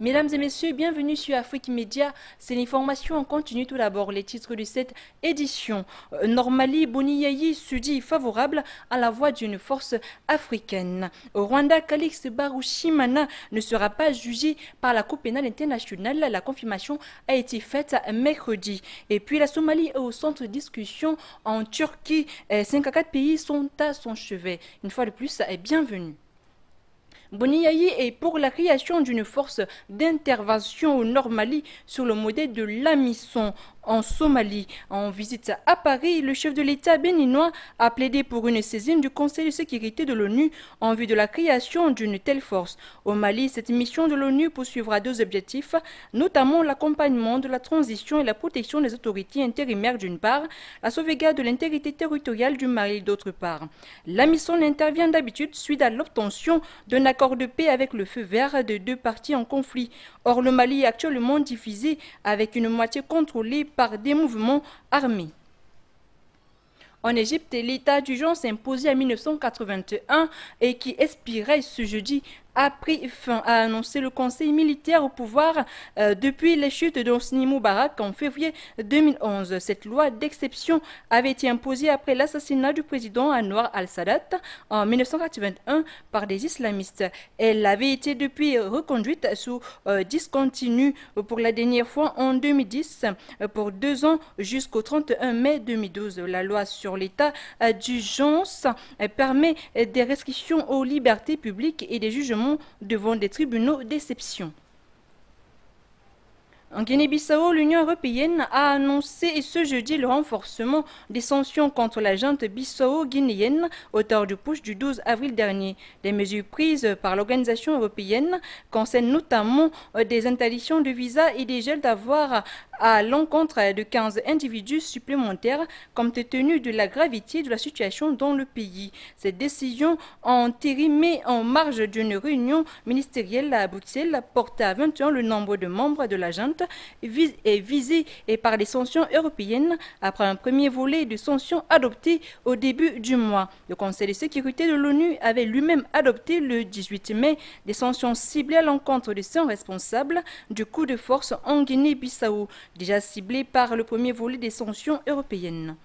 Mesdames et messieurs, bienvenue sur Afrique Média. C'est l'information en continu. Tout d'abord, les titres de cette édition. Normali Boniyayi se dit favorable à la voix d'une force africaine. Au Rwanda, Calix Barushimana ne sera pas jugé par la Cour pénale internationale. La confirmation a été faite mercredi. Et puis la Somalie est au centre de discussion en Turquie. 54 pays sont à son chevet. Une fois de plus, bienvenue. Boniayi est pour la création d'une force d'intervention au Nord Mali sur le modèle de l'AMISON en Somalie. En visite à Paris, le chef de l'État béninois a plaidé pour une saisine du Conseil de sécurité de l'ONU en vue de la création d'une telle force. Au Mali, cette mission de l'ONU poursuivra deux objectifs, notamment l'accompagnement de la transition et la protection des autorités intérimaires d'une part, la sauvegarde de l'intégrité territoriale du Mali d'autre part. L'AMISON intervient d'habitude suite à l'obtention d'un accord de paix avec le feu vert de deux parties en conflit. Or, le Mali est actuellement divisé avec une moitié contrôlée par des mouvements armés. En Égypte, l'état d'urgence imposé en 1981 et qui expirait ce jeudi a pris fin, a annoncé le Conseil militaire au pouvoir depuis les chutes d'Hosni Moubarak en février 2011. Cette loi d'exception avait été imposée après l'assassinat du président Anwar al-Sadat en 1981 par des islamistes. Elle avait été depuis reconduite sous discontinu pour la dernière fois en 2010 pour 2 ans jusqu'au 31 mai 2012. La loi sur l'état d'urgence permet des restrictions aux libertés publiques et des jugements devant des tribunaux d'exception. En Guinée-Bissau, l'Union européenne a annoncé ce jeudi le renforcement des sanctions contre la junte bissau-guinéenne, auteur du putsch du 12 avril dernier. Les mesures prises par l'organisation européenne concernent notamment des interdictions de visa et des gels d'avoirs à l'encontre de 15 individus supplémentaires, compte tenu de la gravité de la situation dans le pays. Cette décision, entérinée en marge d'une réunion ministérielle à Bruxelles, porte à 21 le nombre de membres de la junte est visée par les sanctions européennes après un premier volet de sanctions adopté au début du mois. Le Conseil de sécurité de l'ONU avait lui-même adopté le 18 mai des sanctions ciblées à l'encontre de 100 responsables du coup de force en Guinée-Bissau, déjà ciblés par le premier volet des sanctions européennes.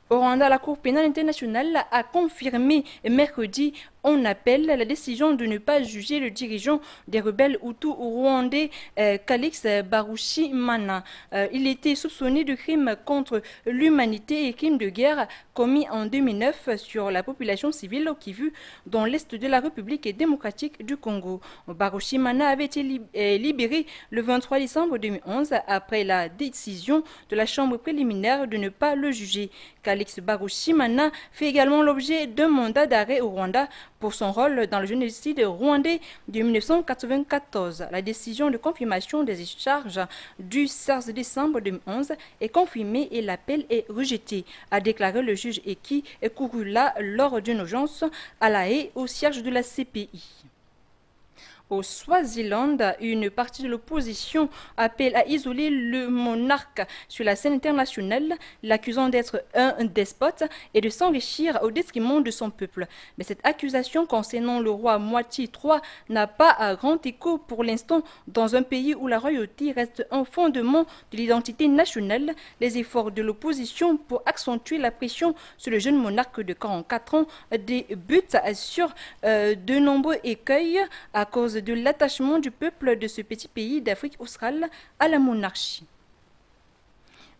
Au Rwanda, la Cour pénale internationale a confirmé mercredi en appel la décision de ne pas juger le dirigeant des rebelles Hutus rwandais Calix Barushimana. Il était soupçonné de crimes contre l'humanité et crimes de guerre commis en 2009 sur la population civile au Kivu, dans l'est de la République démocratique du Congo. Barushimana avait été libéré le 23 décembre 2011 après la décision de la chambre préliminaire de ne pas le juger. Calix Barushimana fait également l'objet d'un mandat d'arrêt au Rwanda pour son rôle dans le génocide rwandais de 1994. La décision de confirmation des charges du 16 décembre 2011 est confirmée et l'appel est rejeté, a déclaré le juge Eki Kurula lors d'une audience à La Haye au siège de la CPI. Au Swaziland, une partie de l'opposition appelle à isoler le monarque sur la scène internationale, l'accusant d'être un despote et de s'enrichir au détriment de son peuple. Mais cette accusation concernant le roi Moiti III n'a pas grand écho pour l'instant dans un pays où la royauté reste un fondement de l'identité nationale. Les efforts de l'opposition pour accentuer la pression sur le jeune monarque de 44 ans débutent sur de nombreux écueils à cause de l'attachement du peuple de ce petit pays d'Afrique australe à la monarchie.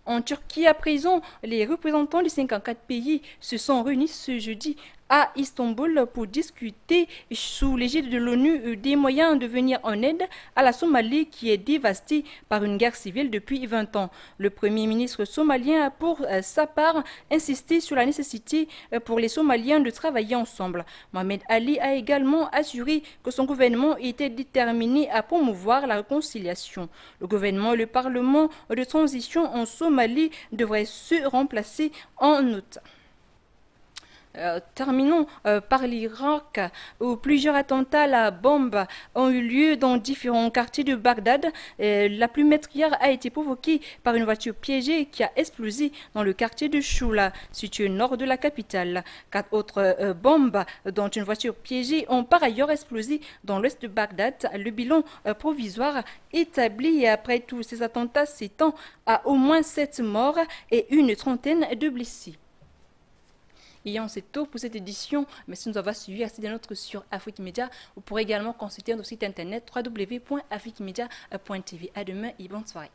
En Turquie, à présent, les représentants des 54 pays se sont réunis ce jeudi à Istanbul pour discuter sous l'égide de l'ONU des moyens de venir en aide à la Somalie qui est dévastée par une guerre civile depuis 20 ans. Le Premier ministre somalien a pour sa part insisté sur la nécessité pour les Somaliens de travailler ensemble. Mohamed Ali a également assuré que son gouvernement était déterminé à promouvoir la réconciliation. Le gouvernement et le Parlement de transition en Somalie devraient se remplacer en août. Terminons par l'Irak, où plusieurs attentats à la bombe ont eu lieu dans différents quartiers de Bagdad. La plus meurtrière a été provoquée par une voiture piégée qui a explosé dans le quartier de Choula, situé au nord de la capitale. 4 autres bombes, dont une voiture piégée, ont par ailleurs explosé dans l'ouest de Bagdad. Le bilan provisoire établi après tous ces attentats s'étend à au moins 7 morts et une trentaine de blessés. Ayant c'est tout pour cette édition. Merci de nous avoir suivis. Restez de notre sur Afrique Média. Vous pourrez également consulter notre site internet www.afriquemedia.tv. À demain et bonne soirée.